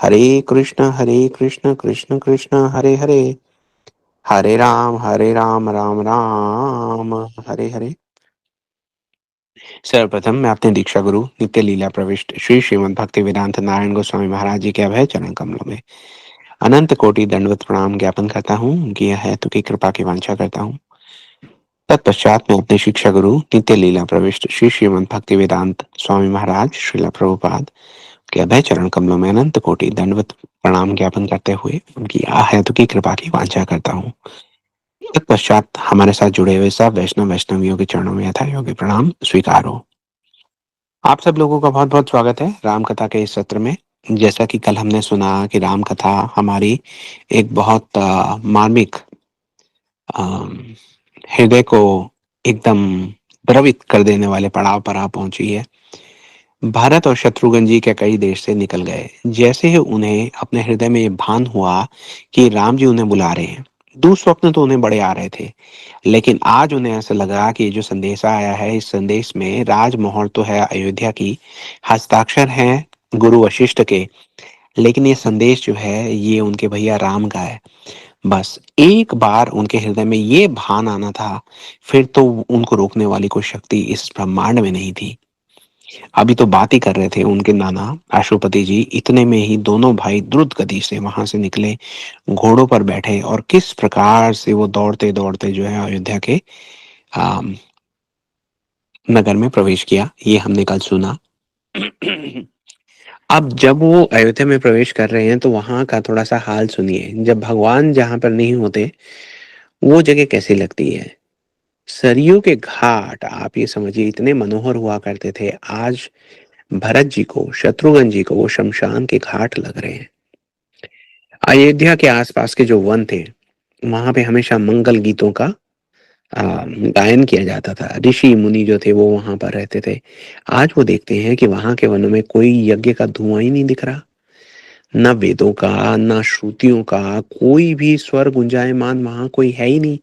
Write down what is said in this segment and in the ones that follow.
हरे कृष्ण कृष्ण कृष्ण हरे हरे, हरे राम राम राम हरे हरे। सर्वप्रथम मैं अपने दीक्षा गुरु नित्य लीला प्रविष्ट श्री श्रीमद् भक्ति वेदांत नारायण गोस्वामी महाराज जी के अभय चरण कमलों में अनंत कोटि दंडवत प्रणाम ज्ञापन करता हूँ। उनकी यह हेतु की कृपा की वांछा करता हूँ। तत्पश्चात मैं अपने शिक्षा गुरु नित्य लीला प्रविष्ट श्री श्रीमद् भक्ति वेदांत स्वामी महाराज श्रीला प्रभुपाद के अभय चरण कमलों में अनंत कोटि दंडवत प्रणाम ज्ञापन करते हुए उनकी हेतु की कृपा की वांछा करता हूँ। तत्पश्चात हमारे साथ जुड़े हुए सब वैष्णवियों के चरणों में यथा योग्य प्रणाम स्वीकार हो। आप सब लोगों का बहुत बहुत स्वागत है राम कथा के इस सत्र में। जैसा कि कल हमने सुना कि राम कथा हमारी एक बहुत मार्मिक, अम, हृदय को एकदम द्रवित कर देने वाले पड़ाव पर आ पहुंची है। भारत और शत्रुघ्न जी के कई देश से निकल गए। जैसे ही उन्हें अपने हृदय में ये भान हुआ कि राम जी उन्हें बुला रहे हैं, दुस्वप्न तो उन्हें बड़े आ रहे थे, लेकिन आज उन्हें ऐसा लगा कि जो संदेशा आया है, इस संदेश में राजमोहर तो है अयोध्या की, हस्ताक्षर हैं गुरु वशिष्ठ के, लेकिन ये संदेश जो है ये उनके भैया राम का है। बस एक बार उनके हृदय में ये भान आना था, फिर तो उनको रोकने वाली कोई शक्ति इस ब्रह्मांड में नहीं थी। अभी तो बात ही कर रहे थे उनके नाना अश्वपति जी, इतने में ही दोनों भाई द्रुत गति से वहां से निकले, घोड़ों पर बैठे और किस प्रकार से वो दौड़ते दौड़ते जो है अयोध्या के अम, नगर में प्रवेश किया, ये हमने कल सुना। अब जब वो अयोध्या में प्रवेश कर रहे हैं तो वहां का थोड़ा सा हाल सुनिए। जब भगवान जहां पर नहीं होते वो जगह कैसी लगती है। सरयू के घाट आप ये समझिए इतने मनोहर हुआ करते थे, आज भरत जी को, शत्रुघ्न जी को वो शमशान के घाट लग रहे हैं। अयोध्या के आसपास के जो वन थे वहां पे हमेशा मंगल गीतों का गायन किया जाता था। ऋषि मुनि जो थे वो वहां पर रहते थे। आज वो देखते हैं कि वहां के वनों में कोई यज्ञ का धुआं ही नहीं दिख रहा, न वेदों का न श्रुतियों का कोई भी स्वर गुंजायमान वहां कोई है ही नहीं।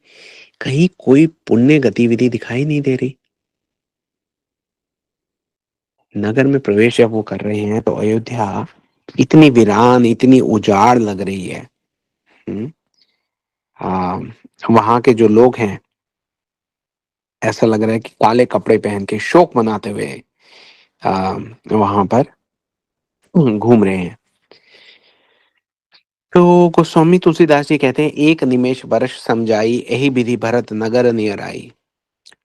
कहीं कोई पुण्य गतिविधि दिखाई नहीं दे रही। नगर में प्रवेश जब वो कर रहे हैं तो अयोध्या इतनी वीरान, इतनी उजाड़ लग रही है। हम्म, आ, वहां के जो लोग हैं ऐसा लग रहा है कि काले कपड़े पहन के शोक मनाते हुए आ, वहां पर घूम रहे हैं। तो गोस्वामी तुलसीदास जी कहते हैं, एक निमेष वर्ष समझाई यही विधि भरत नगर नियर आई।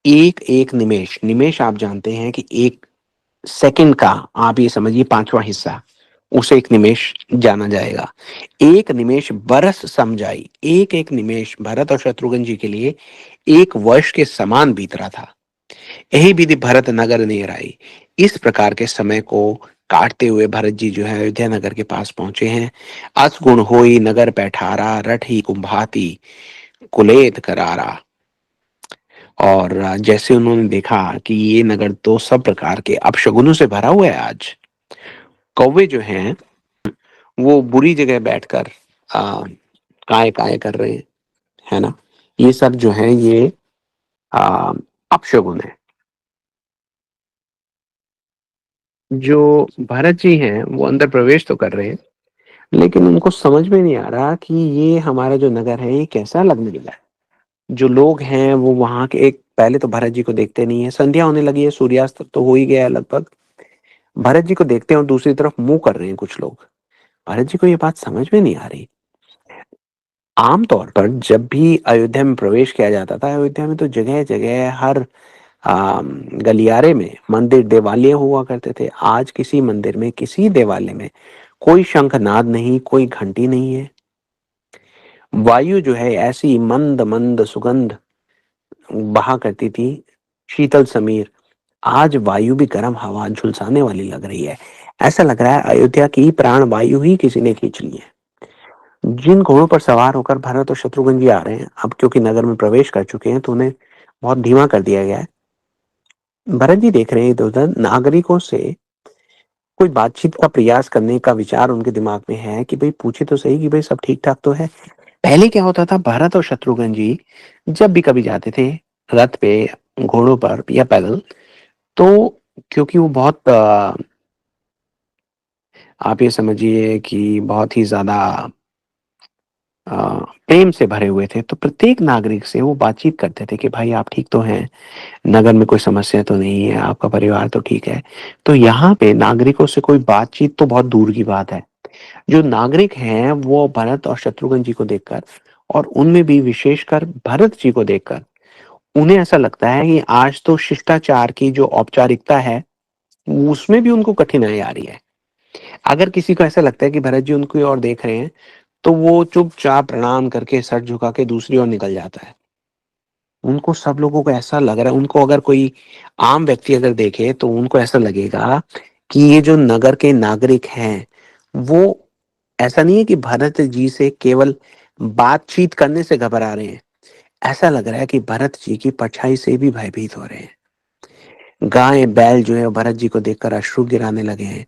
एक एक निमेष, निमेष आप जानते हैं कि एक सेकंड का, आप ये समझिए पांचवा हिस्सा, उसे एक निमेष जाना जाएगा। एक निमेष बरस समझाई, एक एक निमेष भरत और शत्रुघ्न जी के लिए एक वर्ष के समान बीत रहा था। यही विधि भरत नगर नियर आई। इस प्रकार के समय को काटते हुए भरत जी जो है अयोध्या नगर के पास पहुंचे हैं। अस गुण होई नगर पैठारा, रठ ही कुंभाती कुलेत करारा। और जैसे उन्होंने देखा कि ये नगर तो सब प्रकार के अपशगुनों से भरा हुआ है। आज कौवे जो हैं वो बुरी जगह बैठकर आ, काय काय कर रहे हैं, है ना। ये सब जो है ये आ, अपशगुन है। जो भरत जी हैं वो अंदर प्रवेश तो कर रहे हैं, लेकिन उनको समझ में नहीं आ रहा कि ये हमारा जो नगर है ये कैसा लगने लगा है। जो लोग हैं वो वहां के, एक पहले तो भरत जी को देखते नहीं है, संध्या होने लगी है, सूर्यास्त तो हो ही गया है लगभग। भरत जी को देखते हैं और दूसरी तरफ मुंह कर रहे हैं कुछ लोग। भरत जी को ये बात समझ में नहीं आ रही। आमतौर पर जब भी अयोध्या में प्रवेश किया जाता था, अयोध्या में तो जगह जगह हर गलियारे में मंदिर देवालय हुआ करते थे। आज किसी मंदिर में, किसी देवालय में कोई शंखनाद नहीं, कोई घंटी नहीं है। वायु जो है ऐसी मंद मंद सुगंध बहा करती थी, शीतल समीर। आज वायु भी गर्म हवा झुलसाने वाली लग रही है। ऐसा लग रहा है अयोध्या की प्राण वायु ही किसी ने खींच ली है। जिन घोड़ों पर सवार होकर भरत और शत्रुघ्न जी आ रहे हैं, अब क्योंकि नगर में प्रवेश कर चुके हैं तो उन्हें बहुत धीमा कर दिया गया है। भरत जी देख रहे हैं इधर उधर नागरिकों से कोई बातचीत का प्रयास करने का विचार उनके दिमाग में है कि भाई पूछे तो सही कि भाई सब ठीक ठाक तो है। पहले क्या होता था, भरत और शत्रुघ्न जी जब भी कभी जाते थे रथ पे, घोड़ों पर या पैदल, तो क्योंकि वो बहुत आप ये समझिए कि बहुत ही ज़्यादा अ, प्रेम से भरे हुए थे। तो प्रत्येक नागरिक से वो बातचीत करते थे कि भाई आप ठीक तो हैं? नगर में कोई समस्या तो नहीं है? आपका परिवार तो ठीक है? तो यहाँ पे नागरिकों से कोई बातचीत तो बहुत दूर की बात है। जो नागरिक हैं वो भरत और शत्रुघ्न जी को देखकर और उनमें भी विशेषकर भरत जी को देखकर उन्हें ऐसा लगता है कि आज तो शिष्टाचार की जो औपचारिकता है, उसमें भी उनको कठिनाई आ रही है। अगर किसी को ऐसा लगता है कि भरत जी उनकी ओर देख रहे हैं, तो वो चुपचाप प्रणाम करके सर झुका के दूसरी ओर निकल जाता है। उनको सब लोगों को ऐसा लग रहा है, उनको अगर कोई आम व्यक्ति अगर देखे तो उनको ऐसा लगेगा कि ये जो नगर के नागरिक हैं, वो ऐसा नहीं है कि भरत जी से केवल बातचीत करने से घबरा रहे हैं। ऐसा लग रहा है कि भरत जी की परछाई से भी भयभीत हो रहे हैं। गाय बैल जो है भरत जी को देखकर अश्रु गिराने लगे हैं।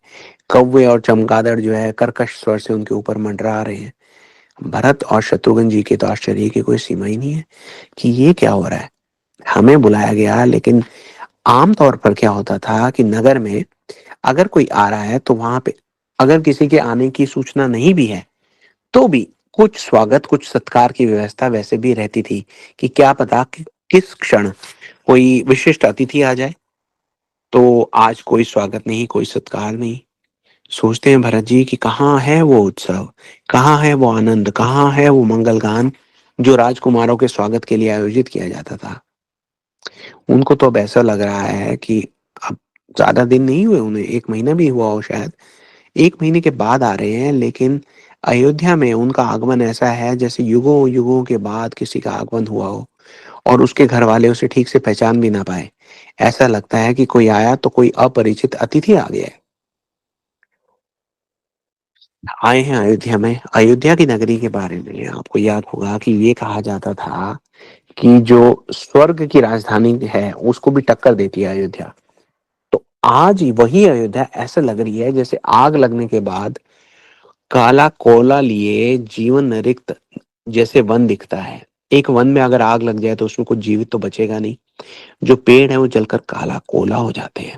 कौवे और चमगादड़ जो है कर्कश स्वर से उनके ऊपर मंडरा रहे हैं। भरत और शत्रुघ्न जी के तो आश्चर्य की कोई सीमा ही नहीं है कि ये क्या हो रहा है। हमें बुलाया गया, लेकिन आम तौर पर क्या होता था कि नगर में अगर कोई आ रहा है तो वहां पे अगर किसी के आने की सूचना नहीं भी है तो भी कुछ स्वागत कुछ सत्कार की व्यवस्था वैसे भी रहती थी कि क्या पता कि किस क्षण कोई विशिष्ट अतिथि आ जाए। तो आज कोई स्वागत नहीं, कोई सत्कार नहीं। सोचते हैं भरत जी कि कहाँ है वो उत्सव, कहाँ है वो आनंद, कहाँ है वो मंगल गान जो राजकुमारों के स्वागत के लिए आयोजित किया जाता था। उनको तो अब ऐसा लग रहा है कि अब ज्यादा दिन नहीं हुए उन्हें, 1 महीना भी हुआ हो शायद। 1 महीने के बाद आ रहे हैं, लेकिन अयोध्या में उनका आगमन ऐसा है जैसे युगों युगों के बाद किसी का आगमन हुआ हो और उसके घर वाले उसे ठीक से पहचान भी ना पाए। ऐसा लगता है कि कोई आया तो कोई अपरिचित अतिथि आ गया है। आए हैं अयोध्या में। अयोध्या की नगरी के बारे में आपको याद होगा कि ये कहा जाता था कि जो स्वर्ग की राजधानी है उसको भी टक्कर देती है अयोध्या। तो आज वही अयोध्या ऐसा लग रही है जैसे आग लगने के बाद काला कोला लिए जीवन रिक्त जैसे वन दिखता है। एक वन में अगर आग लग जाए तो उसमें कुछ जीवित तो बचेगा नहीं। जो पेड़ है वो जलकर काला कोला हो जाते हैं।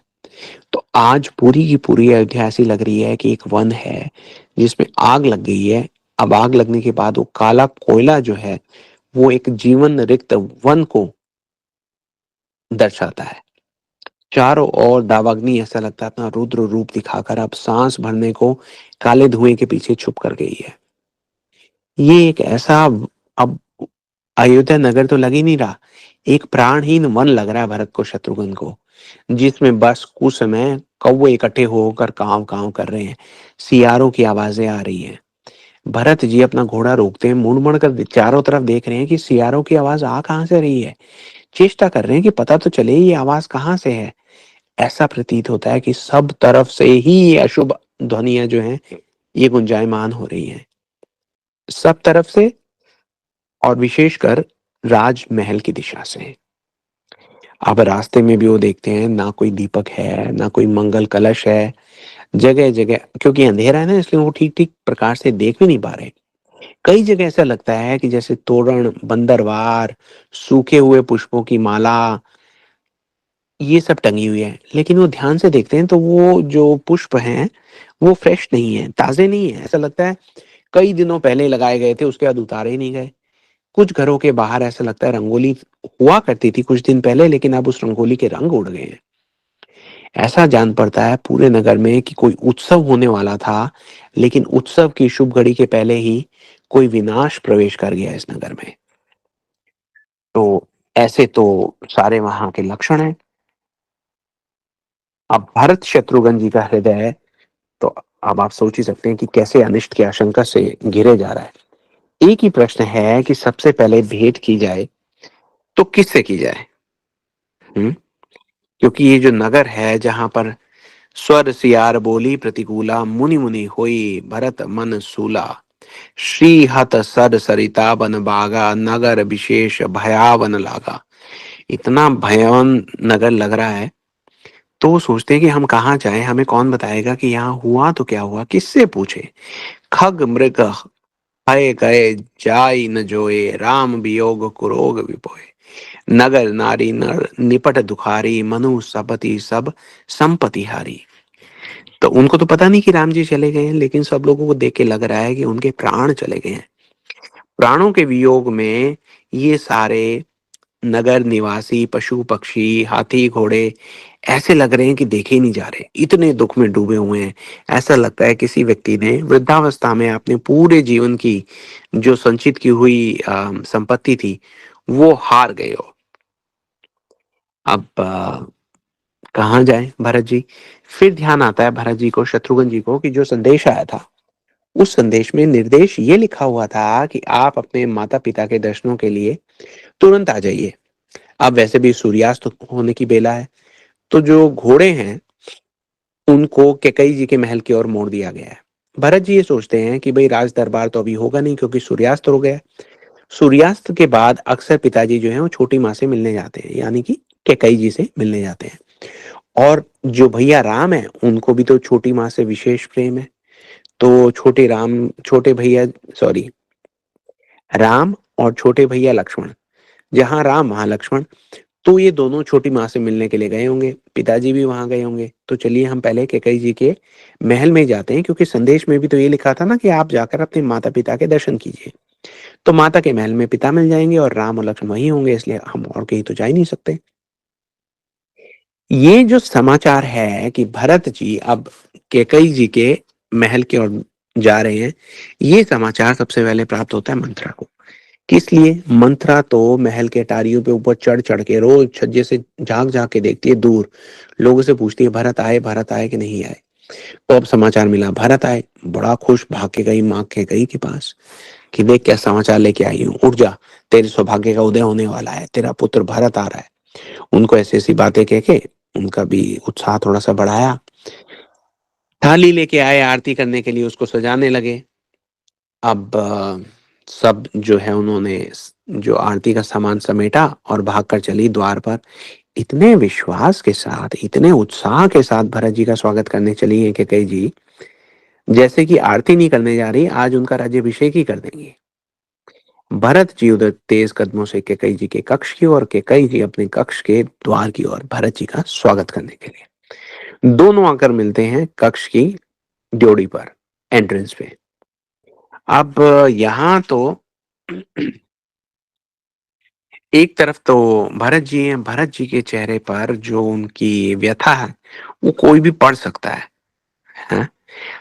तो आज पूरी की पूरी अयोध्या ऐसी लग रही है कि एक वन है जिसमें आग लग गई है। अब आग लगने के बाद वो काला कोयला जो है वो एक जीवन रिक्त वन को दर्शाता है। चारों ओर दावाग्नि ऐसा लगता है अपना रुद्र रूप दिखाकर अब सांस भरने को काले धुएं के पीछे छुप कर गई है। ये एक ऐसा अब अयोध्या नगर तो लग ही नहीं रहा, एक प्राणहीन वन लग रहा है भरत को शत्रुघ्न को, जिसमें बस कुछ समय कौवे इकट्ठे होकर काव काव कर रहे हैं। सियारों की आवाजें आ रही हैं। भरत जी अपना घोड़ा रोकते हैं, मुड़ मुड़ कर चारों तरफ देख रहे हैं कि सियारों की आवाज आ कहां से रही है। चेष्टा कर रहे हैं कि पता तो चले ये आवाज कहां से है। ऐसा प्रतीत होता है कि सब तरफ से ही ये अशुभ ध्वनियां जो हैं ये गुंजायमान हो रही हैं, सब तरफ से, और विशेषकर राजमहल की दिशा से। अब रास्ते में भी वो देखते हैं ना कोई दीपक है ना कोई मंगल कलश है। जगह जगह क्योंकि अंधेरा है ना इसलिए वो ठीक ठीक प्रकार से देख भी नहीं पा रहे। कई जगह ऐसा लगता है कि जैसे तोरण, बंदरवार, सूखे हुए पुष्पों की माला ये सब टंगी हुई है। लेकिन वो ध्यान से देखते हैं तो वो जो पुष्प हैं वो फ्रेश नहीं है, ताजे नहीं है। ऐसा लगता है कई दिनों पहले लगाए गए थे, उसके बाद उतारे ही नहीं गए। कुछ घरों के बाहर ऐसा लगता है रंगोली हुआ करती थी कुछ दिन पहले, लेकिन अब उस रंगोली के रंग उड़ गए हैं। ऐसा जान पड़ता है पूरे नगर में कि कोई उत्सव होने वाला था, लेकिन उत्सव की शुभ घड़ी के पहले ही कोई विनाश प्रवेश कर गया इस नगर में। तो ऐसे तो सारे वहां के लक्षण हैं। अब भरत शत्रुघ्न जी का हृदय है, तो अब आप सोच ही सकते हैं कि कैसे अनिष्ट की आशंका से घिरे जा रहा है। एक ही प्रश्न है कि सबसे पहले भेंट की जाए तो किससे की जाए। हम्म क्योंकि ये जो नगर है जहां पर स्वर सियार बोली प्रतिकूला, मुनि मुनि होई भरत मन सूला, श्री हत सर सरिता बन बागा, नगर विशेष भयावन लागा। इतना भयावन नगर लग रहा है। तो वो सोचते हैं कि हम कहाँ जाएं, हमें कौन बताएगा कि यहाँ हुआ तो क्या हुआ, किससे पूछे। खग मृग भय गए जाई न जोए, राम वियोग कुरोग विपोए, नगर नारी नर निपट दुखारी, मनु सपति सब संपति हारी। तो उनको तो पता नहीं कि राम जी चले गए हैं, लेकिन सब लोगों को देख के लग रहा है कि उनके प्राण चले गए हैं। प्राणों के वियोग में ये सारे नगर निवासी पशु पक्षी हाथी घोड़े ऐसे लग रहे हैं कि देखे ही नहीं जा रहे, इतने दुख में डूबे हुए हैं। ऐसा लगता है किसी व्यक्ति ने वृद्धावस्था में अपने पूरे जीवन की जो संचित की हुई संपत्ति थी वो हार गए हो। अब कहाँ जाए भरत जी? फिर ध्यान आता है भरत जी को, शत्रुघ्न जी को, कि जो संदेश आया था उस संदेश में निर्देश ये लिखा हुआ था कि आप अपने माता पिता के दर्शनों के लिए तुरंत आ जाइए। अब वैसे भी सूर्यास्त होने की बेला है, तो जो घोड़े हैं उनको कैकई जी के महल की ओर मोड़ दिया गया है। भरत जी ये सोचते हैं कि भाई राज दरबार तो अभी होगा नहीं क्योंकि सूर्यास्त हो गया है। सूर्यास्त के बाद अक्सर पिताजी जो है वो छोटी माँ से मिलने जाते हैं, यानी कि कैकई जी से मिलने जाते हैं। और जो भैया राम है उनको भी तो छोटी माँ से विशेष प्रेम है। तो छोटे भैया, सॉरी, राम और छोटे भैया लक्ष्मण, जहां राम वहां लक्ष्मण, तो ये दोनों छोटी माँ से मिलने के लिए गए होंगे, पिताजी भी वहां गए होंगे। तो चलिए हम पहले कैकई जी के महल में जाते हैं, क्योंकि संदेश में भी तो ये लिखा था ना कि आप जाकर अपने माता पिता के दर्शन कीजिए। तो माता के महल में पिता मिल जाएंगे और राम और लक्ष्मण वही होंगे, इसलिए हम और कहीं तो जा ही नहीं सकते। ये जो समाचार है कि भरत जी अब कैकई जी के महल की ओर जा रहे हैं, ये समाचार सबसे पहले प्राप्त होता है मंत्रा को। किस लिए? मंत्रा तो महल के अटारियों पे ऊपर चढ़ चढ़ के रोज छज्जे से झांक झांक के देखती है दूर, लोगों से पूछती है भरत आए कि नहीं आए। तो अब समाचार मिला भरत आए, बड़ा खुश भाग के गई माँ के गई के पास कि देख क्या समाचार लेके आई हूँ, उठ जा, तेरे सौभाग्य का उदय होने वाला है, तेरा पुत्र भरत आ रहा है। उनको ऐसी ऐसी बातें कह के उनका भी उत्साह थोड़ा सा बढ़ाया। थाली लेके आए आरती करने के लिए, उसको सजाने लगे। अब सब जो है उन्होंने जो आरती का सामान समेटा और भागकर चली द्वार पर। इतने विश्वास के साथ, इतने उत्साह के साथ भरत जी का स्वागत करने चली हैं कैकेयी जी, जैसे कि आरती नहीं करने जा रही, आज उनका राज्यभिषेक ही कर देंगे। भरत जी उधर तेज कदमों से कैकेयी जी के कक्ष की ओर, कैकेयी जी अपने कक्ष के द्वार की ओर भरत जी का स्वागत करने के लिए। दोनों आकर मिलते हैं कक्ष की ड्योढ़ी पर, एंट्रेंस पे। अब यहाँ तो एक तरफ तो भरत जी हैं, भरत जी के चेहरे पर जो उनकी व्यथा है वो कोई भी पढ़ सकता है?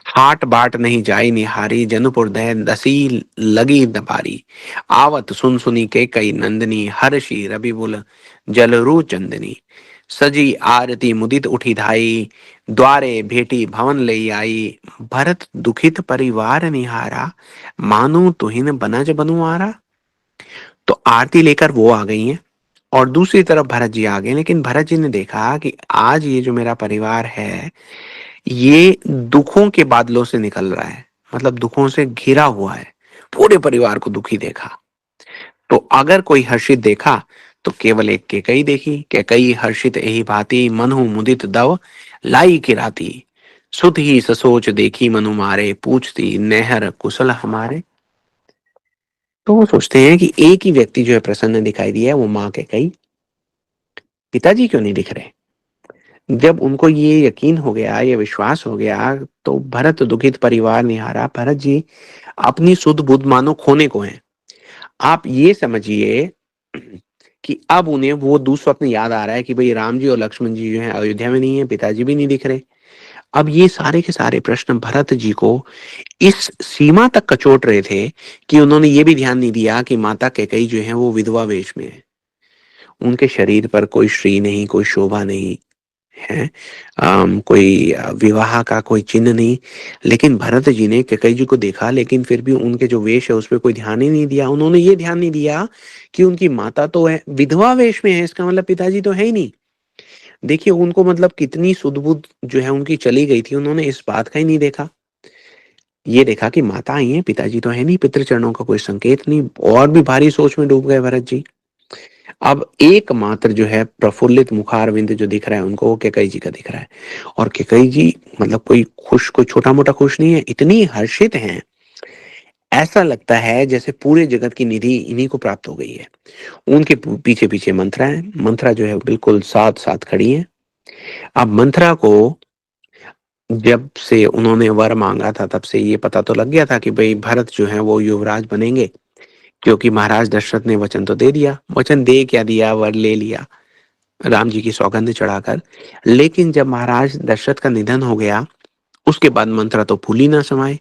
हाट बाट नहीं जाई निहारी, जनुपुर दह दसी लगी दपारी, आवत सुन सुनी के कई नंदनी, हर्षी रवि बुल जलरू चंदनी, सजी आरती मुदित उठी धाई, द्वारे भेटी भवन लई आई, भरत दुखित परिवार निहारा, मानो तुहिन बनज बनुआरा। तो आरती लेकर वो आ गई हैं और दूसरी तरफ भरत जी आ गए, लेकिन भरत जी ने देखा कि आज ये जो मेरा परिवार है ये दुखों के बादलों से निकल रहा है, मतलब दुखों से घिरा हुआ है। पूरे परिवार को दुखी देखा। तो अगर कोई हर्षित देखा तो केवल एक कैकई देखी, कैकई हर्षित यही भांति मनु मुदित दव लाई किराती, सुत ही ससोच देखी मनु मारे, पूछती नेहर कुशल हमारे। तो वो सोचते हैं कि एक ही व्यक्ति जो है प्रसन्न दिखाई दिया है, वो माँ कैकई, पिताजी क्यों नहीं दिख रहे? जब उनको ये यकीन हो गया, ये विश्वास हो गया, तो भरत दुखित परिवार निहारा, भरत जी अपनी सुध बुध मानो खोने को हैं। आप ये समझिए कि अब उन्हें वो दुःस्वप्न याद आ रहा है कि भाई राम जी और लक्ष्मण जी जो है अयोध्या में नहीं है, पिताजी भी नहीं दिख रहे। अब ये सारे के सारे प्रश्न भरत जी को इस सीमा तक कचोट रहे थे कि उन्होंने ये भी ध्यान नहीं दिया कि माता कैकेयी जो है वो विधवा वेश में है। उनके शरीर पर कोई श्री नहीं, कोई शोभा नहीं है, कोई विवाह का कोई चिन्ह नहीं। लेकिन भरत जी ने कैकेयी जी को देखा, लेकिन फिर भी उनके जो वेश है उस पर कोई ध्यान ही नहीं दिया। उन्होंने ये ध्यान नहीं दिया कि उनकी माता तो है विधवा वेश में है, इसका मतलब पिताजी तो है ही नहीं। देखिए उनको मतलब कितनी सुध-बुध जो है उनकी चली गई थी, उन्होंने इस बात का ही नहीं देखा। ये देखा कि माता आई है, पिताजी तो है नहीं, पितृचरणों का कोई संकेत नहीं, और भी भारी सोच में डूब गए भरत जी। अब एकमात्र जो है प्रफुल्लित मुखारविंद जो दिख रहा है उनको, वो कैकेयी जी का दिख रहा है। और कैकेयी जी मतलब कोई छोटा मोटा खुश नहीं है, इतनी हर्षित हैं, ऐसा लगता है जैसे पूरे जगत की निधि इन्हीं को प्राप्त हो गई है। उनके पीछे पीछे मंत्रा है, मंत्रा जो है बिल्कुल साथ साथ खड़ी है। अब मंत्रा को जब से उन्होंने वर मांगा था तब से ये पता तो लग गया था कि भाई भरत जो है वो युवराज बनेंगे, क्योंकि महाराज दशरथ ने वचन तो दे दिया, वचन दे क्या दिया, वर ले लिया राम जी की सौगंध चढ़ाकर। लेकिन जब महाराज दशरथ का निधन हो गया, उसके बाद मंत्रा तो फूली ना समाये।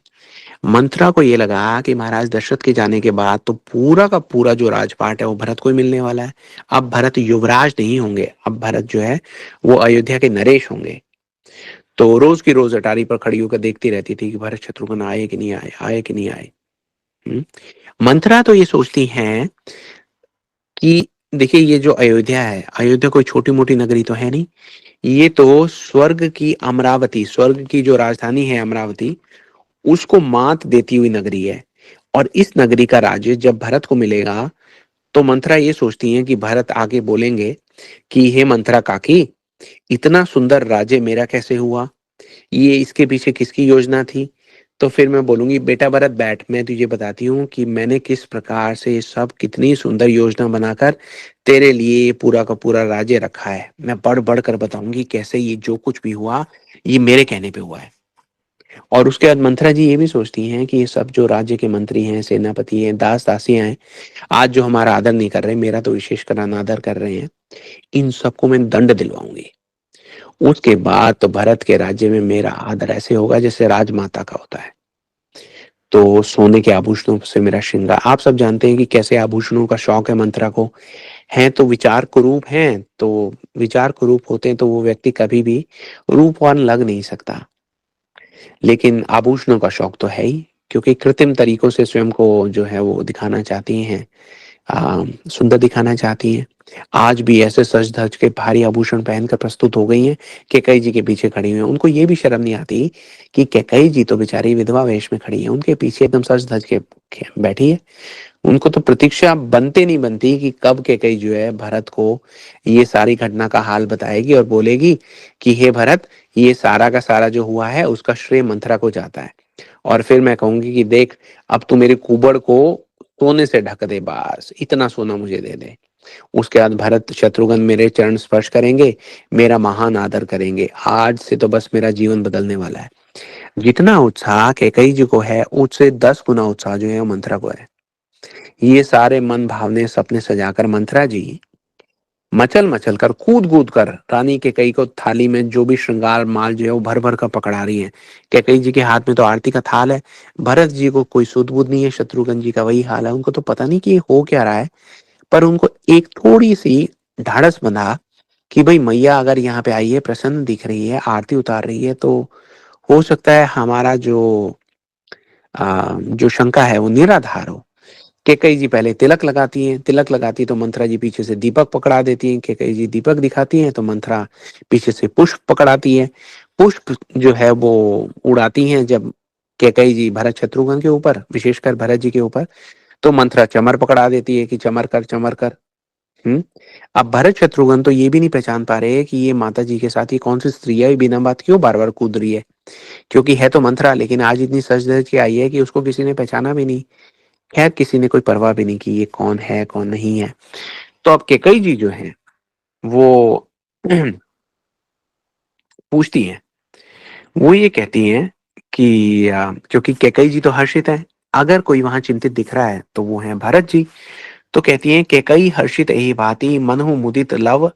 मंत्रा को ये लगा कि महाराज दशरथ के जाने के बाद तो पूरा का पूरा जो राजपाट है वो भरत को ही मिलने वाला है। अब भरत युवराज नहीं होंगे, अब भरत जो है वो अयोध्या के नरेश होंगे। तो रोज की रोज अटारी पर खड़ी होकर देखती रहती थी कि भरत शत्रुघ्न आए कि नहीं आए, आए कि नहीं आए। हम्म। मंत्रा तो ये सोचती हैं कि देखिए ये जो अयोध्या है, अयोध्या कोई छोटी मोटी नगरी तो है नहीं, ये तो स्वर्ग की अमरावती, स्वर्ग की जो राजधानी है अमरावती, उसको मात देती हुई नगरी है। और इस नगरी का राज्य जब भरत को मिलेगा, तो मंत्रा ये सोचती हैं कि भरत आगे बोलेंगे कि हे मंत्रा काकी, इतना सुंदर राज्य मेरा कैसे हुआ, ये इसके पीछे किसकी योजना थी। तो फिर मैं बोलूंगी बेटा भरत बैठ, मैं तुझे बताती हूँ कि मैंने किस प्रकार से ये सब कितनी सुंदर योजना बनाकर तेरे लिए ये पूरा का पूरा राज्य रखा है। मैं बढ़ बढ़ कर बताऊंगी कैसे ये जो कुछ भी हुआ ये मेरे कहने पे हुआ है। और उसके बाद मंत्रा जी ये भी सोचती हैं कि ये सब जो राज्य के मंत्री हैं, सेनापति हैं, दास दासियां हैं, आज जो हमारा आदर नहीं कर रहे, मेरा तो विशेषकर अनादर कर रहे हैं, इन सबको मैं दंड दिलवाऊंगी। उसके बाद तो भरत के राज्य में मेरा आदर ऐसे होगा जैसे राजमाता का होता है। तो सोने के आभूषणों से मेरा श्रृंगार, आप सब जानते हैं कि कैसे आभूषणों का शौक है मंत्रा को। हैं तो विचार कुरूप हैं, तो विचार कुरूप होते हैं तो वो व्यक्ति कभी भी रूपवान लग नहीं सकता। लेकिन आभूषणों का शौक तो है ही, क्योंकि कृत्रिम तरीकों से स्वयं को जो है वो दिखाना चाहती हैं, सुंदर दिखाना चाहती हैं। आज भी ऐसे सज धज के भारी आभूषण पहनकर प्रस्तुत हो गई हैं, कैकेयी जी के पीछे खड़ी हुई हैं। उनको ये भी शर्म नहीं आती कि कैकेयी जी तो बेचारी विधवा वेश में खड़ी है, उनके पीछे एकदम सज धज के बैठी है। उनको तो प्रतीक्षा बनते नहीं बनती कि कब कैकेयी जो है भरत को ये सारी घटना का हाल बताएगी और बोलेगी कि हे भरत, ये सारा का सारा जो हुआ है उसका श्रेय मंथरा को जाता है। और फिर मैं कहूंगी कि देख, अब तू मेरे कुबड़ को सोने से ढक दे, बस इतना सोना मुझे दे दे। उसके बाद भरत शत्रुघ्न मेरे चरण स्पर्श करेंगे, मेरा महान आदर करेंगे, आज से तो बस मेरा जीवन बदलने वाला है। जितना उत्साह कैकेयी जी को है उससे 10 गुना उत्साह जो है वो मंथरा को है। ये सारे मन भावने सपने सजाकर मंथरा जी मचल मचल कर कूद कूद कर रानी कैकेयी को थाली में जो भी श्रृंगार माल जो है वो भर भर कर पकड़ा रही है। कैकेयी जी के हाथ में तो आरती का थाल है, भरत जी को कोई सुध बुध नहीं है, शत्रुघ्न जी का वही हाल है, उनको तो पता नहीं कि ये हो क्या रहा है। पर उनको एक थोड़ी सी ढाढ़स बंधा कि भाई मैया अगर यहाँ पे आई है, प्रसन्न दिख रही है, आरती उतार रही है, तो हो सकता है हमारा जो शंका है वो निराधार हो। कैकेयी जी पहले तिलक लगाती हैं, तिलक लगाती तो मंत्रा जी पीछे से दीपक पकड़ा देती हैं, कैकेयी जी दीपक दिखाती हैं तो मंत्रा पीछे से पुष्प पकड़ाती है। पुष्प जो है वो उड़ाती हैं जब कैकेयी जी भरत शत्रुघ्न के ऊपर, विशेषकर भरत जी के ऊपर, तो मंत्रा चमर पकड़ा देती है कि चमर कर चमर कर। हम्म। अब भरत शत्रुघ्न तो ये भी नहीं पहचान पा रहे कि ये माता जी के साथ ये कौन सी स्त्री है, ये बिना बात क्यों बार बार कूद रही है, क्योंकि है तो मंत्रा लेकिन आज इतनी सज धज के आई है कि उसको किसी ने पहचाना भी नहीं। खैर किसी ने कोई परवाह भी नहीं की ये कौन है कौन नहीं है। तो अब कैकेयी जी जो है वो पूछती हैं, वो ये कहती हैं कि क्योंकि कैकेयी जी तो हर्षित है, अगर कोई वहां चिंतित दिख रहा है तो वो है भरत जी। तो कहती हैं कैकेयी हर्षित एहि भांति मनहु मुदित लव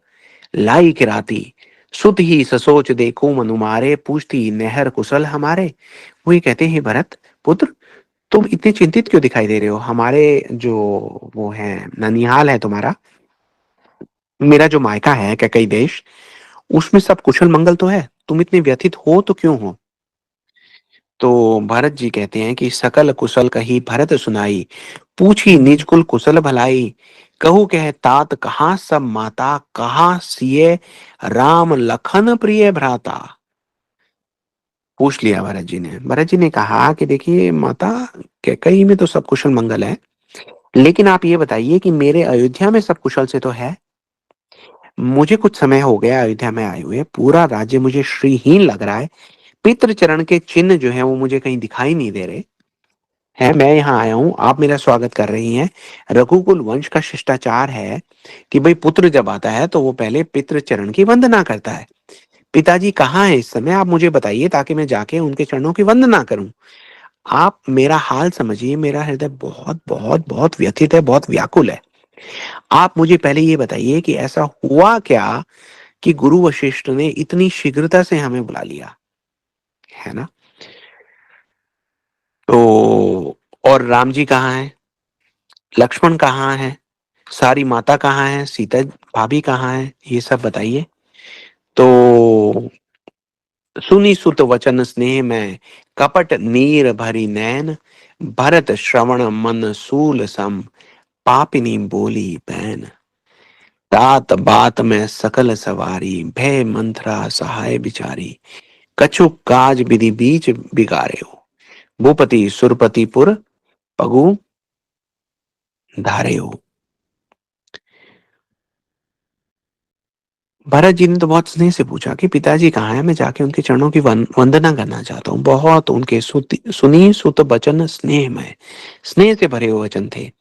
लाई किराती, सुत ही ससोच देखो मनु मारे, पूछती नेहर कुशल हमारे। वो ये कहते हैं भरत पुत्र, तुम इतने चिंतित क्यों दिखाई दे रहे हो, हमारे जो वो है ननिहाल है तुम्हारा, मेरा जो मायका है कैकई देश, उसमें सब कुशल मंगल तो है, तुम इतने व्यथित हो तो क्यों हो। तो भरत जी कहते हैं कि सकल कुशल कही भरत सुनाई, पूछी निज कुल कुशल भलाई, कहू कह तात कहाँ सब माता, कहाँ सिए राम लखन प्रिय भ्राता। पूछ लिया भरत जी ने, भरत जी ने कहा कि देखिए माता, कैकई में तो सब कुशल मंगल है, लेकिन आप ये बताइए कि मेरे अयोध्या में सब कुशल से तो है। मुझे कुछ समय हो गया अयोध्या में आए हुए, पूरा राज्य मुझे श्रीहीन लग रहा है, पितृ चरण के चिन्ह जो है वो मुझे कहीं दिखाई नहीं दे रहे हैं। मैं यहाँ आया हूँ, आप मेरा स्वागत कर रही हैं। रघुकुल वंश का शिष्टाचार है कि भाई पुत्र जब आता है तो वो पहले पितृ चरण की वंदना करता है, पिताजी कहाँ है इस समय, आप मुझे बताइए ताकि मैं जाके उनके चरणों की वंदना करूं। आप मेरा हाल समझिए, मेरा हृदय बहुत बहुत बहुत व्यथित है, बहुत व्याकुल है। आप मुझे पहले ये बताइए कि ऐसा हुआ क्या कि गुरु वशिष्ठ ने इतनी शीघ्रता से हमें बुला लिया, है ना? तो और राम जी कहाँ हैं? लक्ष्मण कहाँ है? सारी माता कहाँ है? सीता भाभी कहाँ है? ये सब बताइए। तो सुनी सुत वचन स्नेह में, कपट नीर भरी नैन, भरत श्रवण मन सूल सम, पापिनी बोली बैन। तात बात में सकल सवारी, भय मंत्रा सहाय बिचारी, कछु काज विधि बीच बिगाड़े हो, भूपति सुरपति पुर पगु धारे हो। भरत जी ने तो बहुत स्नेह से पूछा कि पिताजी कहाँ है, मैं जाके उनके चरणों की वंदना करना चाहता हूँ। बहुत उनके सुनी सुत वचन स्नेह में, स्नेह से भरे हुए वचन थे।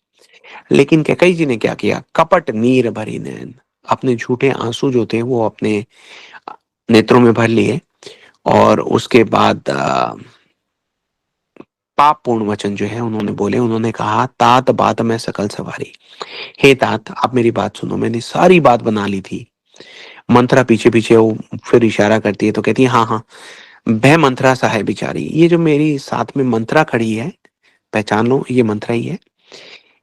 लेकिन कैकई जी ने क्या किया? कपट नीर भरी नैन, अपने झूठे आंसू जो थे वो अपने नेत्रों में भर लिए। और उसके बाद पाप पूर्ण वचन जो है उन्होंने बोले। उन्होंने कहा, तात बात में सकल सवारी, हे तात आप मेरी बात सुनो, मैंने सारी बात बना ली थी। मंत्रा पीछे पीछे वो फिर इशारा करती है तो कहती है, हाँ हाँ, वह मंत्रा सा है बिचारी। ये जो मेरी साथ में मंत्रा खड़ी है, पहचान लो ये मंत्रा ही है।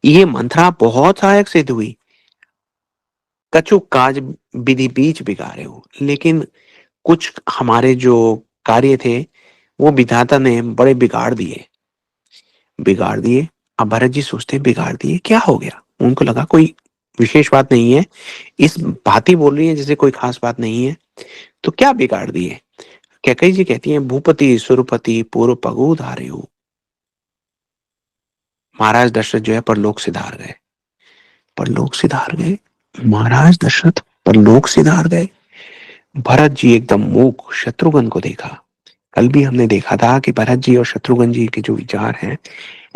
ये मंत्रा बहुत सहायक सिद्ध हुई। कछु काज विधि बीच बिगाड़े हो, लेकिन कुछ हमारे जो कार्य थे वो विधाता ने बड़े बिगाड़ दिए, बिगाड़ दिए। अब भरत जी सोचते हैं, बिगाड़ दिए, क्या हो गया? उनको लगा कोई विशेष बात नहीं है, इस भांति बोल रही है जैसे कोई खास बात नहीं है, तो क्या बिगाड़ दिए? कैकई जी कहती हैं, भूपति सुरपति पूर्व पगु धारे हो। महाराज दशरथ जो है परलोक सिधार गए, परलोक सिधार गए। महाराज दशरथ परलोक सिधार गए। भरत जी एकदम मूक, शत्रुघ्न को देखा। कल भी हमने देखा था कि भरत जी और शत्रुघ्न जी के जो विचार हैं,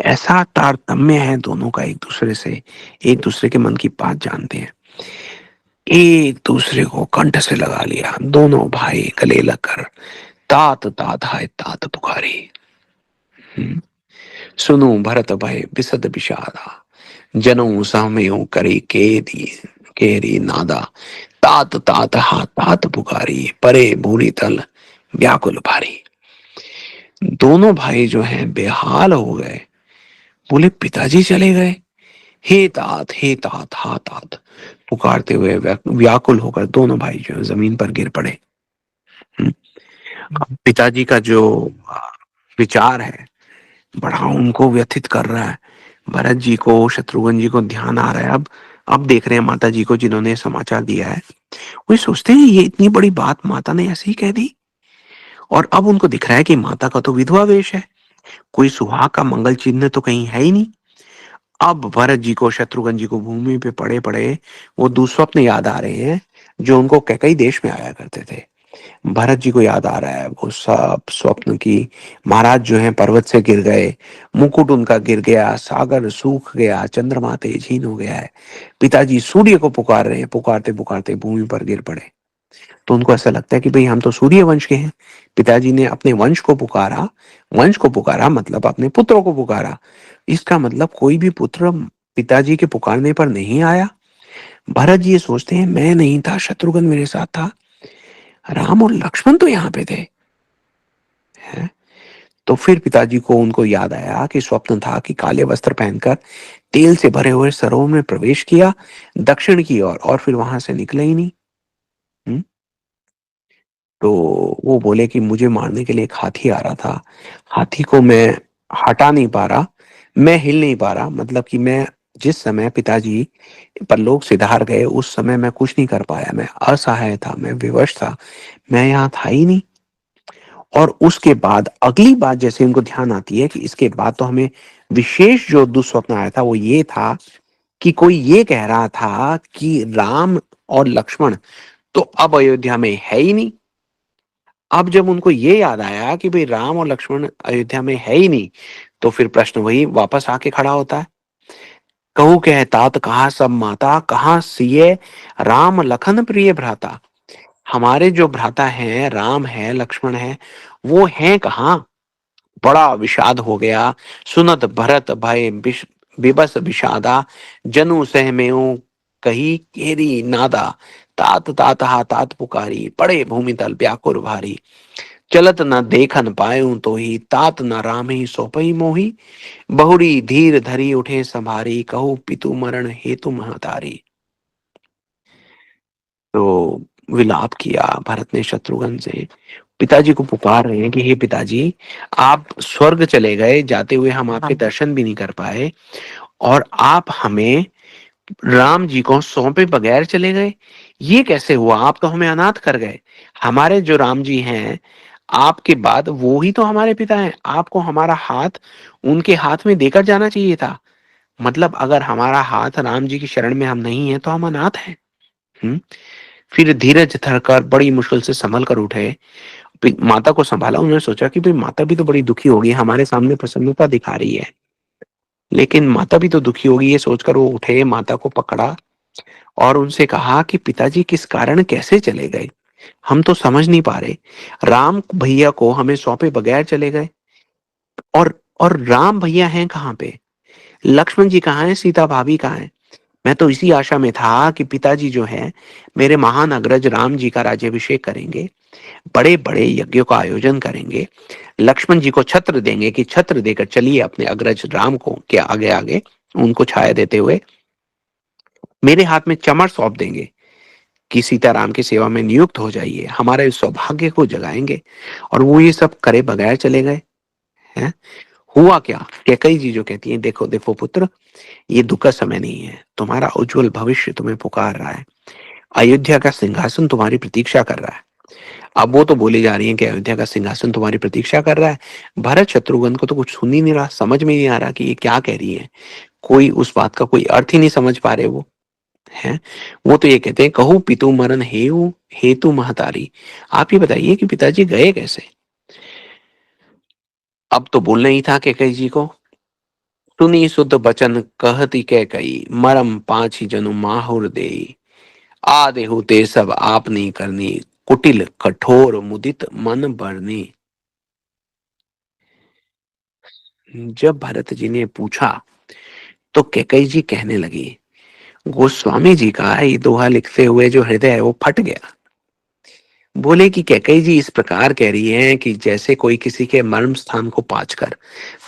ऐसा तारतम्य है दोनों का एक दूसरे से, एक दूसरे के मन की बात जानते हैं। एक दूसरे को कंठ से लगा लिया, दोनों भाई गले लगकर तात तात हाय तात पुकारी। हम्म। सुनो भरत भय बिसद विषादा, जनऊ सहमयो करे केरी नादा, तात तात हा तात पुकारी, परे भूरी तल व्याकुल भारी। दोनों भाई जो हैं बेहाल हो गए, बोले पिताजी चले गए। हे तात हा तात पुकारते हुए व्याकुल होकर दोनों भाई जो है जमीन पर गिर पड़े। हम्म। अब पिताजी का जो आ, विचार है बड़ा उनको व्यथित कर रहा है। भरत जी को, शत्रुघ्न जी को ध्यान आ रहा है। अब देख रहे हैं माता जी को जिन्होंने समाचार दिया है, वो सोचते हैं ये इतनी बड़ी बात माता ने ऐसे ही कह दी। और अब उनको दिख रहा है कि माता का तो विधवा वेश है, कोई सुहाग का मंगल चिन्ह तो कहीं है ही नहीं। अब भरत जी को, शत्रुघ्न जी को भूमि पे पड़े पड़े वो दुस्वप्न याद आ रहे हैं जो उनको कैकई देश में आया करते थे। भरत जी को याद आ रहा है वो सब स्वप्न की। महाराज जो हैं पर्वत से गिर गए, मुकुट उनका गिर गया, सागर सूख गया, चंद्रमा तेजहीन हो गया है। पिताजी सूर्य को पुकार रहे हैं, पुकारते पुकारते भूमि पर गिर पड़े। तो उनको ऐसा लगता है कि भाई हम तो सूर्य वंश के हैं। पिताजी ने अपने वंश को पुकारा, वंश को पुकारा मतलब अपने पुत्रों को पुकारा। इसका मतलब कोई भी पुत्र पिताजी के पुकारने पर नहीं आया। भरत जी ये सोचते हैं, मैं नहीं था, शत्रुघ्न मेरे साथ था, राम और लक्ष्मण तो यहाँ पे थे। हैं? तो फिर पिताजी को, उनको याद आया कि स्वप्न था कि काले वस्त्र पहनकर तेल से भरे हुए सरोवर में प्रवेश किया दक्षिण की ओर, और फिर वहां से निकले ही नहीं। हम्म? तो वो बोले कि मुझे मारने के लिए एक हाथी आ रहा था, हाथी को मैं हटा नहीं पा रहा, मैं हिल नहीं पा रहा। मतलब कि मैं जिस समय पिताजी परलोक सिधार गए उस समय मैं कुछ नहीं कर पाया, मैं असहाय था, मैं विवश था, मैं यहाँ था ही नहीं। और उसके बाद अगली बात जैसे उनको ध्यान आती है कि इसके बाद तो हमें विशेष जो दुस्वप्न आया था वो ये था कि कोई ये कह रहा था कि राम और लक्ष्मण तो अब अयोध्या में है ही नहीं। अब जब उनको ये याद आया कि भाई राम और लक्ष्मण अयोध्या में है ही नहीं, तो फिर प्रश्न वही वापस आके खड़ा होता है। कहूं कह तात कहाँ सब माता, कहाँ सिए राम लखन प्रिय भ्राता। हमारे जो भ्राता हैं, राम है, लक्ष्मण है, वो हैं कहाँ? बड़ा विषाद हो गया। सुनत भरत भय विबस विषादा, जनु सहमेऊ कही केरी नादा। तात तात हा तात पुकारी, पड़े भूमि तल व्याकुर भारी। चलत न देखन पायूं तो ही, तात न राम ही सोपई मोही। बहुरी धीर धरी उठे संभारी, कहू पितु मरण हेतु महतारी। तो विलाप किया भरत ने शत्रुघ्न से, पिताजी को पुकार रहे हैं कि हे पिताजी, आप स्वर्ग चले गए, जाते हुए हम आपके दर्शन भी नहीं कर पाए, और आप हमें राम जी को सौंपे बगैर चले गए। ये कैसे हुआ? आप तो हमें अनाथ कर गए। हमारे जो राम जी हैं, आपके बाद वो ही तो हमारे पिता हैं। आपको हमारा हाथ उनके हाथ में देकर जाना चाहिए था। मतलब अगर हमारा हाथ राम जी की शरण में हम नहीं है तो हम अनाथ हैं। हम्म। फिर धीरज धरकर बड़ी मुश्किल से संभल कर उठे, माता को संभाला। उन्होंने सोचा कि भाई माता भी तो बड़ी दुखी होगी, हमारे सामने प्रसन्नता दिखा रही है, लेकिन माता भी तो दुखी होगी। ये सोचकर वो उठे, माता को पकड़ा और उनसे कहा कि पिताजी किस कारण कैसे चले गए, हम तो समझ नहीं पा रहे। राम भैया को हमें सौंपे बगैर चले गए, और राम भैया हैं कहाँ पे, लक्ष्मण जी कहाँ हैं, सीता भाभी कहाँ हैं। मैं तो इसी आशा में था कि पिताजी जो है मेरे महान अग्रज राम जी का राज्याभिषेक करेंगे, बड़े बड़े यज्ञों का आयोजन करेंगे, लक्ष्मण जी को छत्र देंगे कि छत्र देकर चलिए अपने अग्रज राम को के आगे आगे, उनको छाया देते हुए मेरे हाथ में चमर सौंप देंगे कि सीताराम की सेवा में नियुक्त हो जाइए, हमारे सौभाग्य को जगाएंगे। और वो ये सब करे बगैर चले गए हैं। हुआ क्या? कैकई जी जो कहती है, देखो देखो पुत्र, ये दुख का समय नहीं है, तुम्हारा उज्जवल भविष्य तुम्हें पुकार रहा है, अयोध्या का सिंहासन तुम्हारी प्रतीक्षा कर रहा है। अब वो तो बोली जा रही है कि अयोध्या का सिंहासन तुम्हारी प्रतीक्षा कर रहा है। भरत शत्रुघ्न को तो कुछ सुन ही नहीं रहा, समझ में नहीं आ रहा कि ये क्या कह रही है। कोई उस बात का कोई अर्थ ही नहीं समझ पा रहे वो हैं। वो तो ये कहते हैं, कहूँ पितु मरण हेऊ हेतु महतारी। आप ये बताइए कि पिताजी गए कैसे? अब तो बोलना ही था कैकेयी जी को। सुनी सुत बचन कहती कैकई, मरम पांच ही जनु माहुर देई। आदेहु ते सब आपनी करनी, कुटिल कठोर मुदित मन बरनी। जब भरत जी ने पूछा तो कैकेयी जी कहने लगी, गोस्वामी जी का ये दोहा लिखते हुए जो हृदय है वो फट गया। बोले कि कैकेयी जी इस प्रकार कह रही हैं कि जैसे कोई किसी के मर्म स्थान को पाच कर,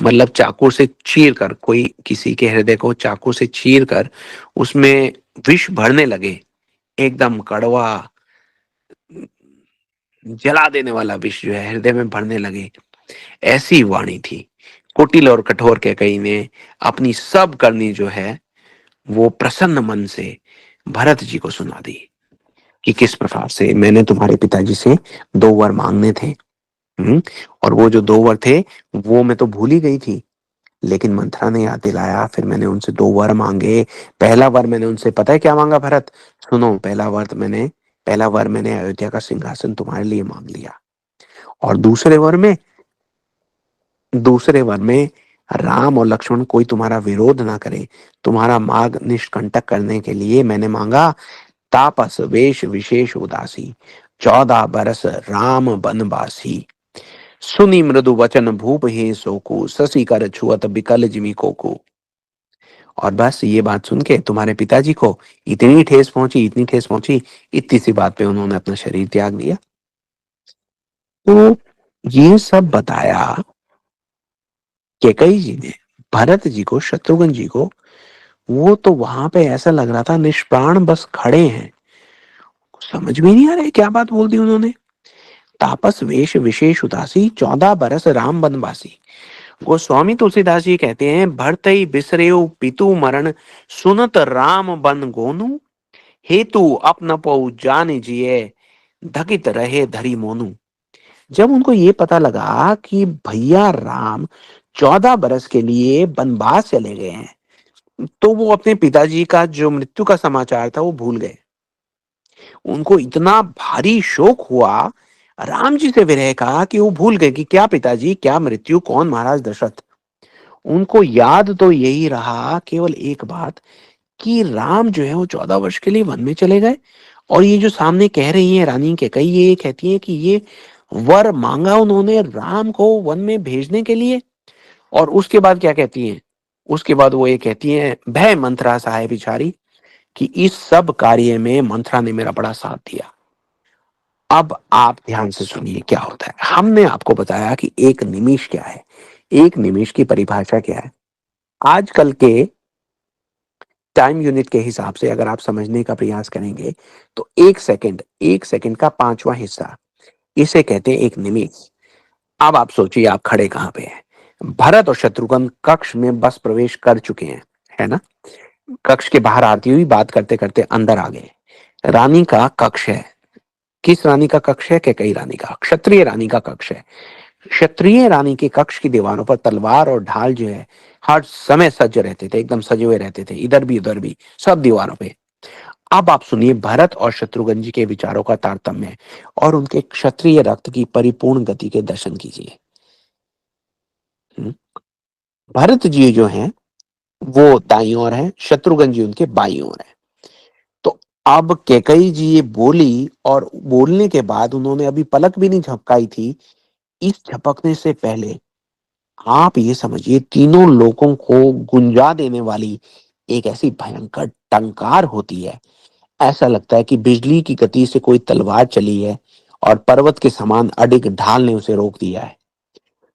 मतलब चाकू से चीर कर, कोई किसी के हृदय को चाकू से चीर कर उसमें विष भरने लगे, एकदम कड़वा जला देने वाला विष जो है हृदय में भरने लगे, ऐसी वाणी थी। कुटिल और कठोर कैकेयी ने अपनी सब करनी जो है वो प्रसन्न मन से भरत जी को सुना दी कि किस प्रकार से मैंने तुम्हारे पिताजी से दो वर मांगने थे। हम्म। और वो जो दो वर थे वो मैं तो भूल ही गई थी, लेकिन मंथरा ने याद दिलाया, फिर मैंने उनसे दो वर मांगे। पहला वर मैंने उनसे पता है क्या मांगा भरत? सुनो, पहला वर मैंने अयोध्या का सिंहासन तुम्हारे लिए मांग लिया। और दूसरे वर में राम और लक्ष्मण कोई तुम्हारा विरोध ना करे, तुम्हारा मार्ग निष्कंटक करने के लिए मैंने मांगा, तापस वेश विशेष उदासी, 14 बरस राम बनवासी। सुनी मृदु वचन भूप हे सोकू, शशि कर छुअत बिकल जिमी कोकू। और बस ये बात सुन के तुम्हारे पिताजी को इतनी ठेस पहुंची, इतनी सी बात पे उन्होंने अपना शरीर त्याग दिया। तो ये सब बताया कैकेयी जी ने भरत जी को, शत्रुघ्न जी को। वो तो वहां पे ऐसा लग रहा था निष्प्राण बस खड़े हैं, समझ में नहीं आ रहा क्या बात बोल दी उन्होंने। तापस वेश विशेष उदासी, 14 बरस राम बनवासी। गोस्वामी तुलसीदास जी कहते हैं, भरतई बिसरेऊ पितु मरण, सुनत राम बन गोनु। हेतु अपन पौ जान जिये, धकित रहे धरी मोनू। जब उनको ये पता लगा कि भैया राम 14 बरस के लिए वनवास चले गए हैं, तो वो अपने पिताजी का जो मृत्यु का समाचार था वो भूल गए। उनको इतना भारी शोक हुआ राम जी से विरह का कि वो भूल गए कि क्या पिताजी, क्या मृत्यु, कौन महाराज दशरथ। उनको याद तो यही रहा केवल एक बात, कि राम जो है वो 14 वर्ष के लिए वन में चले गए, और ये जो सामने कह रही है रानी कैकई, ये कहती है कि ये वर मांगा उन्होंने राम को वन में भेजने के लिए। और उसके बाद क्या कहती है? उसके बाद वो ये कहती है, भय मंत्रा सहाय बिचारी, कि इस सब कार्य में मंत्रा ने मेरा बड़ा साथ दिया। अब आप ध्यान से सुनिए क्या होता है। हमने आपको बताया कि एक निमिष क्या है, एक निमिष की परिभाषा क्या है। आजकल के टाइम यूनिट के हिसाब से अगर आप समझने का प्रयास करेंगे तो एक सेकंड का पांचवा हिस्सा, इसे कहते हैं एक निमिष। अब आप सोचिए आप खड़े कहां पे हैं। भरत और शत्रुघ्न कक्ष में बस प्रवेश कर चुके हैं, है ना। कक्ष के बाहर आती हुई बात करते करते अंदर आ गए। रानी का कक्ष है। किस रानी का कक्ष है? कैकई रानी का, क्षत्रिय रानी का कक्ष है। क्षत्रिय रानी के कक्ष की दीवारों पर तलवार और ढाल जो है हर समय सज रहते थे, एकदम सजे हुए रहते थे, इधर भी उधर भी, सब दीवारों पे। अब आप सुनिए भरत और शत्रुघ्न जी के विचारों का तारतम्य और उनके क्षत्रिय रक्त की परिपूर्ण गति के दर्शन कीजिए। हम्म। भरत जी जो हैं वो दाईं ओर है, शत्रुघ्न जी उनके बाईं ओर है। तो अब कैकई जी ये बोली और बोलने के बाद उन्होंने अभी पलक भी नहीं झपकाई थी। इस झपकने से पहले आप ये समझिए तीनों लोगों को गुंजा देने वाली एक ऐसी भयंकर टंकार होती है। ऐसा लगता है कि बिजली की गति से कोई तलवार चली है और पर्वत के समान अडिग ढाल ने उसे रोक दिया है।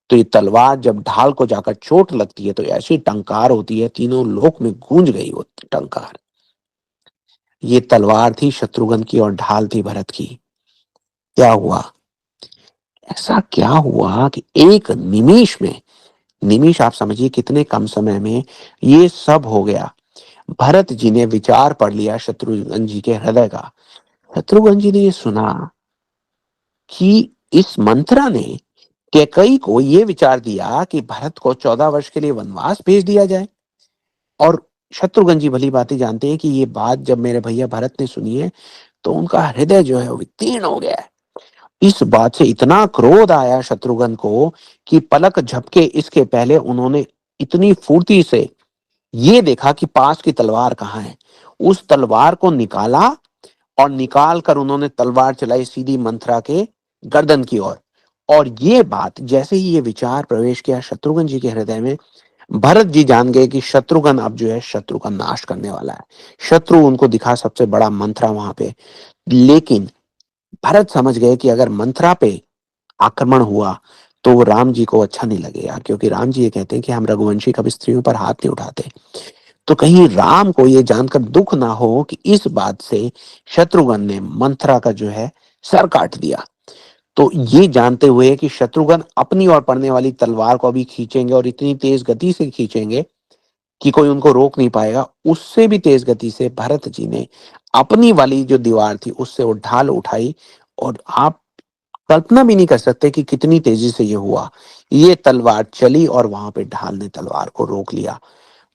तो ये तलवार जब ढाल को जाकर चोट लगती है तो ऐसी टंकार होती है, तीनों लोक में गूंज गई वो टंकार। ये तलवार थी शत्रुघ्न की और ढाल थी भरत की। क्या हुआ? ऐसा क्या हुआ कि एक निमेश में, निमिष आप समझिए कितने कम समय में ये सब हो गया। भरत जी ने विचार पढ़ लिया शत्रुघ्न जी के हृदय का। शत्रुघ्न जी ने ये सुना कि इस मंत्रा ने कैकई को ये विचार दिया कि भरत को 14 वर्ष के लिए वनवास भेज दिया जाए। और शत्रुघ्न जी भली भांति जानते हैं कि ये बात जब मेरे भैया भरत ने सुनी है तो उनका हृदय जो है वो वितीर्ण हो गया है। इस बात से इतना क्रोध आया शत्रुघ्न को कि पलक झपके इसके पहले उन्होंने इतनी फुर्ती से ये देखा कि पास की तलवार कहाँ है। उस तलवार को निकाला और निकाल कर उन्होंने तलवार चलाई सीधी मंथरा के गर्दन की ओर। और ये बात जैसे ही ये विचार प्रवेश किया शत्रुघ्न जी के हृदय में, भरत जी जान गए कि शत्रुघ्न अब जो है शत्रु का नाश करने वाला है। शत्रु उनको दिखा सबसे बड़ा मंथरा वहां पे। लेकिन भरत समझ गए कि अगर मंथरा पे आक्रमण हुआ तो वो राम जी को अच्छा नहीं लगेगा, क्योंकि राम जी ये कहते हैं कि हम रघुवंशी कभी स्त्रियों पर हाथ नहीं उठाते। तो कहीं राम को ये जानकर दुख ना हो कि इस बात से शत्रुघ्न ने मंथरा का जो है सर काट दिया। तो ये जानते हुए कि शत्रुघ्न अपनी ओर पड़ने वाली तलवार को अभी खींचेंगे और इतनी तेज गति से खींचेंगे कि कोई उनको रोक नहीं पाएगा, उससे भी तेज गति से भरत जी ने अपनी वाली जो दीवार थी उससे वो ढाल उठाई। और आप कल्पना भी नहीं कर सकते कि कितनी तेजी से ये हुआ। ये तलवार चली और वहां पे ढाल ने तलवार को रोक लिया।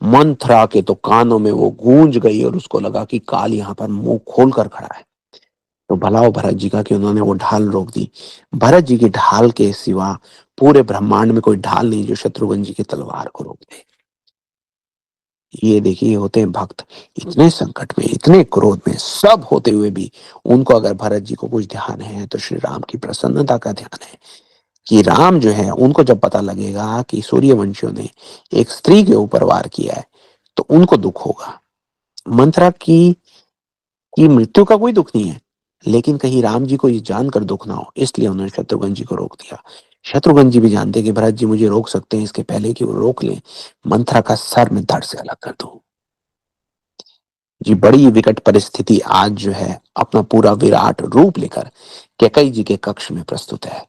मंथरा के तो कानों में वो गूंज गई और उसको लगा कि काल यहाँ पर मुंह खोल कर खड़ा है। तो भला हो भरत जी का कि उन्होंने वो ढाल रोक दी। भरत जी की ढाल के सिवा पूरे ब्रह्मांड में कोई ढाल नहीं जो शत्रुघ्न जी की तलवार को रोक दे। ये देखिए होते हैं भक्त, इतने संकट में, इतने क्रोध में, सब होते हुए भी उनको अगर भरत जी को कुछ ध्यान है तो श्री राम की प्रसन्नता का ध्यान है। कि राम जो है उनको जब पता लगेगा कि सूर्यवंशियों ने एक स्त्री के ऊपर वार किया है तो उनको दुख होगा। मंथरा की मृत्यु का कोई दुख नहीं है, लेकिन कहीं राम जी को ये जानकर दुख ना हो, इसलिए उन्होंने शत्रुघ्न जी को रोक दिया। शत्रुघ्न जी भी जानते कि भरत जी मुझे रोक सकते हैं, इसके पहले कि वो रोक लें मंथरा का सर में धड़ से अलग कर दूं। जी बड़ी विकट परिस्थिति आज जो है अपना पूरा विराट रूप लेकर कैकई जी के कक्ष में प्रस्तुत है।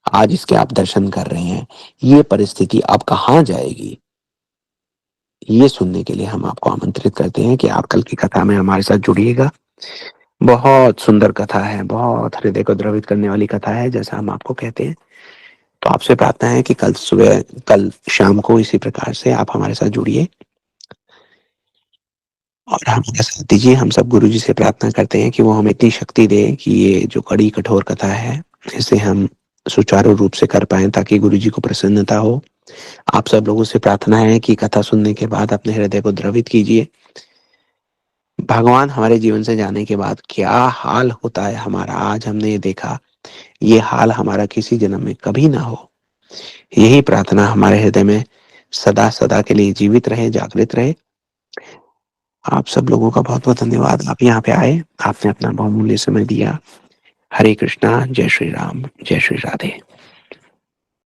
आज इसके आप दर्शन कर रहे हैं। ये परिस्थिति अब कहाँ जाएगी, ये सुनने के लिए हम आपको आमंत्रित करते हैं कि आप कल की कथा में हमारे साथ जुड़िएगा। बहुत सुंदर कथा है, बहुत हृदय को द्रवित करने वाली कथा है, जैसा हम आपको कहते हैं। तो आपसे प्रार्थना है कि कल सुबह, कल शाम को इसी प्रकार से आप हमारे साथ जुड़िए और हमारे साथ दीजिए। हम सब गुरु जी से प्रार्थना करते हैं कि वो हमें इतनी शक्ति दे कि ये जो कड़ी कठोर कथा है इसे हम सुचारू रूप से कर पाए, ताकि गुरु जी को प्रसन्नता हो। आप सब लोगों से प्रार्थना है कि कथा सुनने के बाद अपने हृदय को द्रवित कीजिए भगवान हमारे जीवन से जाने के बाद क्या हाल होता है हमारा, आज हमने ये देखा। ये हाल हमारा किसी जन्म में कभी ना हो। यही प्रार्थना हमारे हृदय में सदा सदा के लिए जीवित रहे, जागृत रहे। आप सब लोगों का बहुत बहुत धन्यवाद। आप यहाँ पे आए, आपने अपना बहुमूल्य समय दिया। हरे कृष्णा, जय श्री राम, जय श्री राधे।